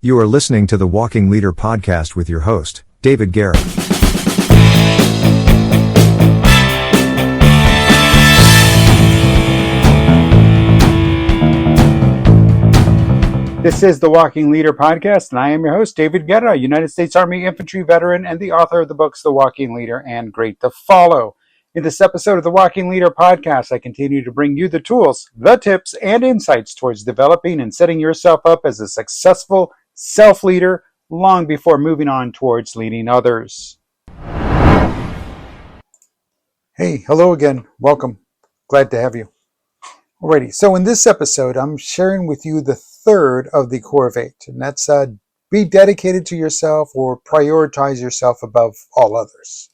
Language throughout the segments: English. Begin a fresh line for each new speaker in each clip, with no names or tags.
You are listening to the Walking Leader podcast with your host, David Guerra.
This is the Walking Leader podcast, and I am your host, David Guerra, United States Army infantry veteran and the author of the books The Walking Leader and Great to Follow. In this episode of the Walking Leader podcast, I continue to bring you the tools, the tips, and insights towards developing and setting yourself up as a successful self-leader long before moving on towards leading others. Hey, hello again. Welcome. Glad to have you. Alrighty, so in this episode, I'm sharing with you the third of the core of 8, and that's be dedicated to yourself or prioritize yourself above all others.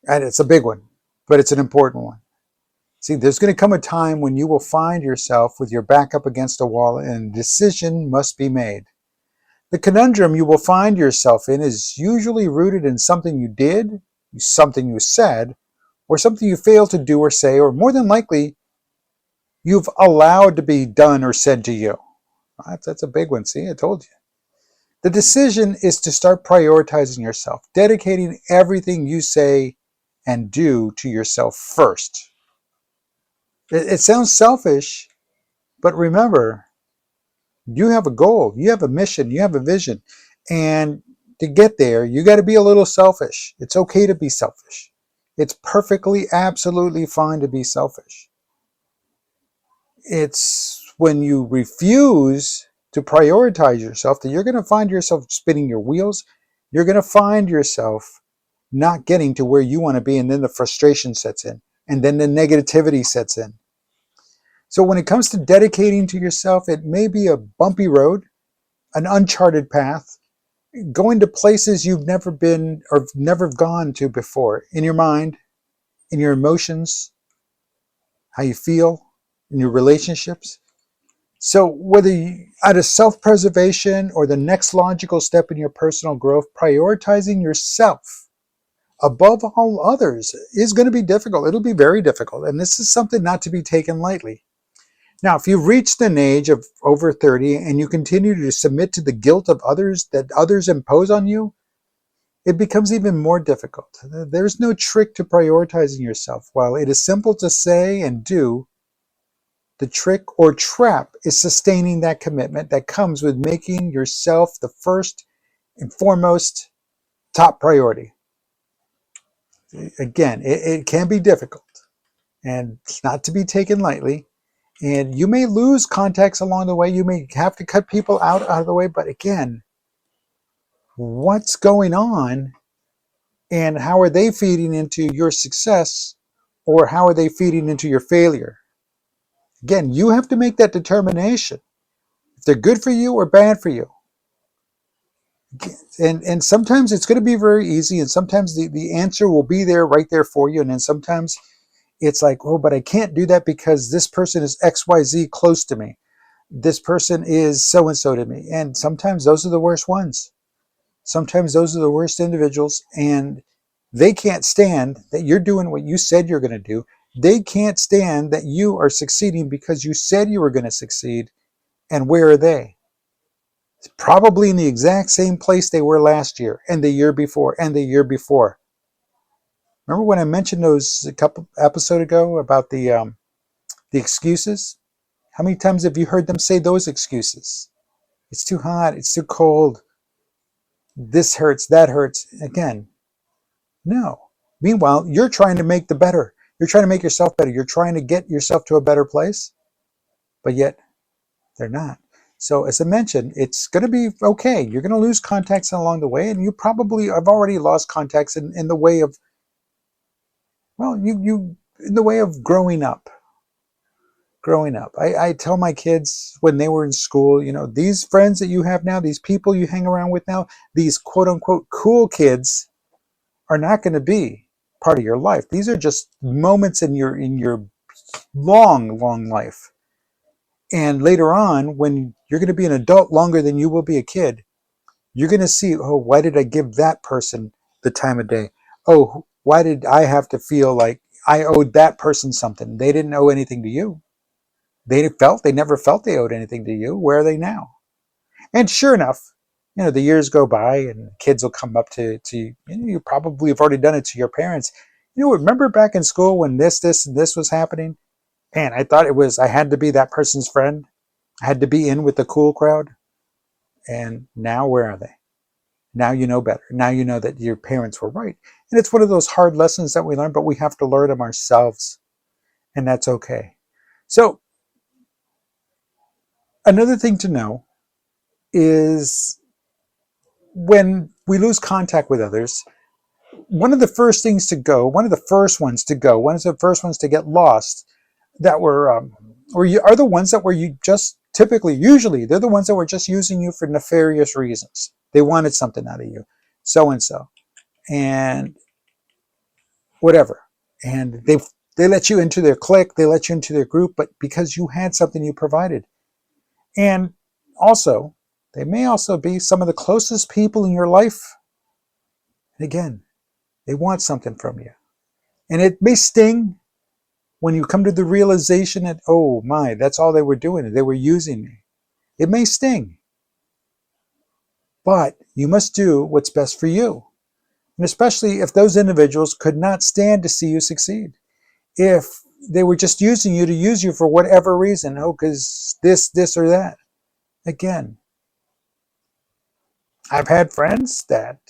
And it's a big one, but it's an important one. See, there's going to come a time when you will find yourself with your back up against a wall and a decision must be made. The conundrum you will find yourself in is usually rooted in something you did, something you said, or something you failed to do or say, or more than likely, you've allowed to be done or said to you. That's a big one. See, I told you. The decision is to start prioritizing yourself, dedicating everything you say and do to yourself first. It sounds selfish, but remember, you have a goal, you have a mission, you have a vision, and to get there, you got to be a little selfish. It's okay to be selfish. It's perfectly, absolutely fine to be selfish. It's when you refuse to prioritize yourself that you're going to find yourself spinning your wheels. You're going to find yourself not getting to where you want to be, and then the frustration sets in, and then the negativity sets in. So when it comes to dedicating to yourself, it may be a bumpy road, an uncharted path, going to places you've never been or never gone to before, in your mind, in your emotions, how you feel, in your relationships. So whether out of self-preservation or the next logical step in your personal growth, prioritizing yourself above all others is going to be difficult. It'll be very difficult. And this is something not to be taken lightly. Now, if you've reached an age of over 30 and you continue to submit to the guilt of others that others impose on you, it becomes even more difficult. There's no trick to prioritizing yourself. While it is simple to say and do, the trick or trap is sustaining that commitment that comes with making yourself the first and foremost top priority. Again, it can be difficult and it's not to be taken lightly. And you may lose contacts along the way. You may have to cut people out of the way. But again, what's going on and how are they feeding into your success or how are they feeding into your failure? Again, you have to make that determination if they're good for you or bad for you. And sometimes it's going to be very easy, and sometimes the answer will be there right there for you. And then sometimes it's like, oh, but I can't do that because this person is XYZ close to me. This person is so-and-so to me. And sometimes those are the worst ones. Sometimes those are the worst individuals, and they can't stand that you're doing what you said you're going to do. They can't stand that you are succeeding because you said you were going to succeed. And where are they? It's probably in the exact same place they were last year and the year before and the year before. Remember when I mentioned those a couple episodes ago about the excuses? How many times have you heard them say those excuses? It's too hot. It's too cold. This hurts. That hurts. Again, no. Meanwhile, you're trying to make the better. You're trying to make yourself better. You're trying to get yourself to a better place, but yet they're not. So as I mentioned, it's going to be okay. You're going to lose contacts along the way, and you probably have already lost contacts in the way of, well, you in the way of growing up. Growing up. I tell my kids when they were in school, these friends that you have now, these people you hang around with now, these quote unquote cool kids are not going to be part of your life. These are just moments in your long life. And later on, when you're going to be an adult longer than you will be a kid, you're going to see, oh, why did I give that person the time of day? Oh, why did I have to feel like I owed that person something? They didn't owe anything to you. They never felt they owed anything to you. Where are they now? And sure enough, the years go by and kids will come up to you. You probably have already done it to your parents. Remember back in school when this, and this was happening? Man, I thought I had to be that person's friend. I had to be in with the cool crowd. And now where are they? Now you know better. Now you know that your parents were right. And it's one of those hard lessons that we learn, but we have to learn them ourselves. And that's okay. So another thing to know is when we lose contact with others, one of the first things to go, one of the first ones to go, one of the first ones to get lost that were, are the ones that were usually, they're the ones that were just using you for nefarious reasons. They wanted something out of you, so-and-so, and whatever. And they let you into their clique, they let you into their group, but because you had something you provided. And also, they may also be some of the closest people in your life. And again, they want something from you. And it may sting when you come to the realization that, oh my, that's all they were doing. They were using me. It may sting. But you must do what's best for you. And especially if those individuals could not stand to see you succeed. If they were just using you to use you for whatever reason, because this or that. Again, I've had friends that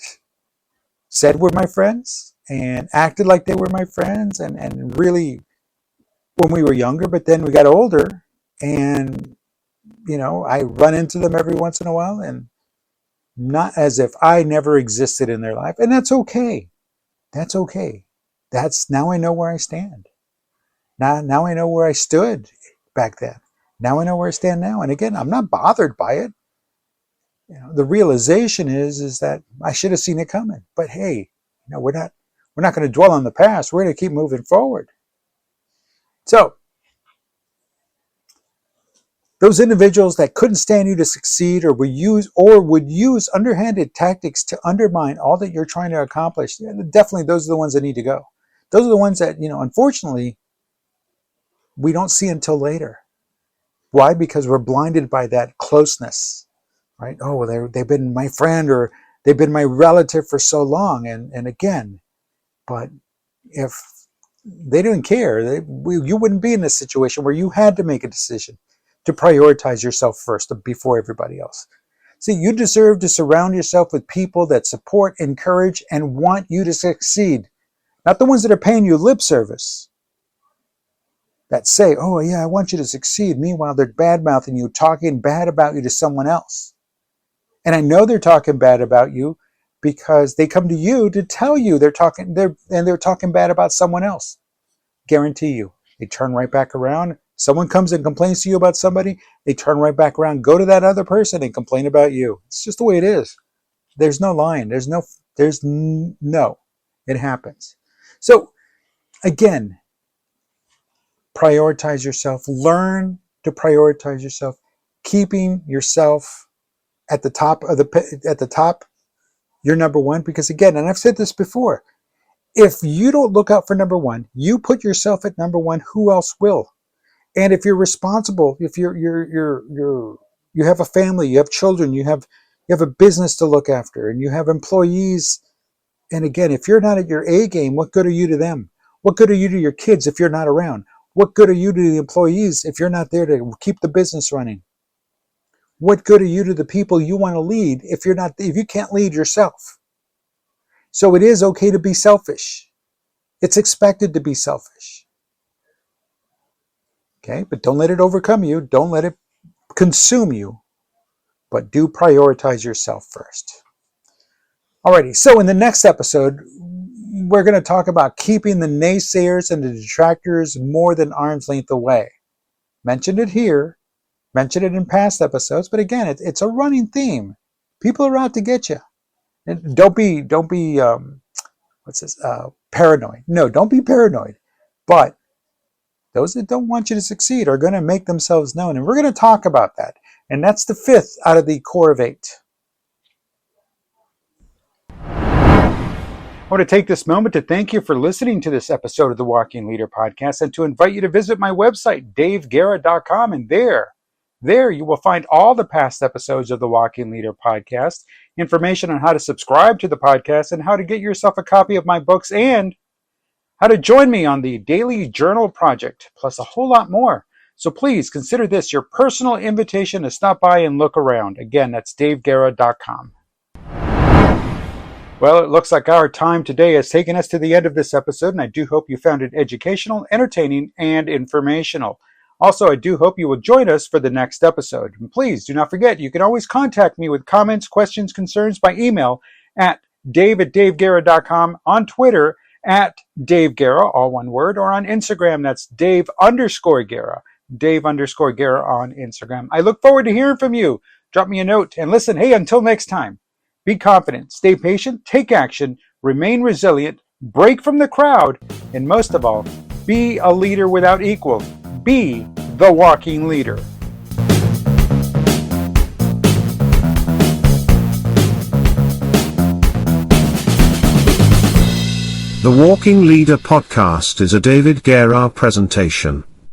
said were my friends and acted like they were my friends and really when we were younger, but then we got older and, I run into them every once in a while and not as if I never existed in their life. And that's okay. That's okay. Now I know where I stand. Now I know where I stood back then. Now I know where I stand now. And again, I'm not bothered by it. The realization is that I should have seen it coming. But hey, we're not going to dwell on the past. We're going to keep moving forward. So, those individuals that couldn't stand you to succeed or would use underhanded tactics to undermine all that you're trying to accomplish, definitely those are the ones that need to go. Those are the ones that, unfortunately, we don't see until later. Why? Because we're blinded by that closeness, right? Oh, they've been my friend or they've been my relative for so long. And again, but if they didn't care, you wouldn't be in this situation where you had to make a decision to prioritize yourself first before everybody else. See, you deserve to surround yourself with people that support, encourage, and want you to succeed. Not the ones that are paying you lip service. That say, oh yeah, I want you to succeed. Meanwhile, they're bad-mouthing you, talking bad about you to someone else. And I know they're talking bad about you because they come to you to tell you they're talking bad about someone else. Guarantee you, they turn right back around. Someone comes and complains to you about somebody, they turn right back around, go to that other person and complain about you. It's just the way it is. There's no lying. It happens. So again, prioritize yourself. Learn to prioritize yourself, keeping yourself at the top. You're number one, because again, and I've said this before, if you don't look out for number one, you put yourself at number one, who else will? And if you're responsible, if you have a family, you have children, you have a business to look after, and you have employees. And again, if you're not at your A game, what good are you to them? What good are you to your kids if you're not around? What good are you to the employees if you're not there to keep the business running? What good are you to the people you want to lead if you can't lead yourself? So it is okay to be selfish. It's expected to be selfish. Okay, but don't let it overcome you. Don't let it consume you. But do prioritize yourself first. Alrighty, so in the next episode, we're going to talk about keeping the naysayers and the detractors more than arm's length away. Mentioned it here, mentioned it in past episodes, but again, it's a running theme. People are out to get you. And don't be paranoid. No, don't be paranoid. But those that don't want you to succeed are going to make themselves known. And we're going to talk about that. And that's the 5th out of the core of 8. I want to take this moment to thank you for listening to this episode of the Walking Leader Podcast and to invite you to visit my website, daveguerra.com. And there There you will find all the past episodes of the Walking Leader podcast, information on how to subscribe to the podcast and how to get yourself a copy of my books and how to join me on the Daily Journal Project, plus a whole lot more. So please consider this your personal invitation to stop by and look around. Again, that's daveguerra.com. Well, it looks like our time today has taken us to the end of this episode, and I do hope you found it educational, entertaining, and informational. Also, I do hope you will join us for the next episode. And please do not forget, you can always contact me with comments, questions, concerns by email at dave@daveguerra.com, on Twitter at daveguerra, all one word, or on Instagram, that's Dave_Guerra, Dave_Guerra on Instagram. I look forward to hearing from you. Drop me a note and listen, hey, until next time, be confident, stay patient, take action, remain resilient, break from the crowd, and most of all, be a leader without equal. Be the walking leader.
The Walking Leader podcast is a David Guerra presentation.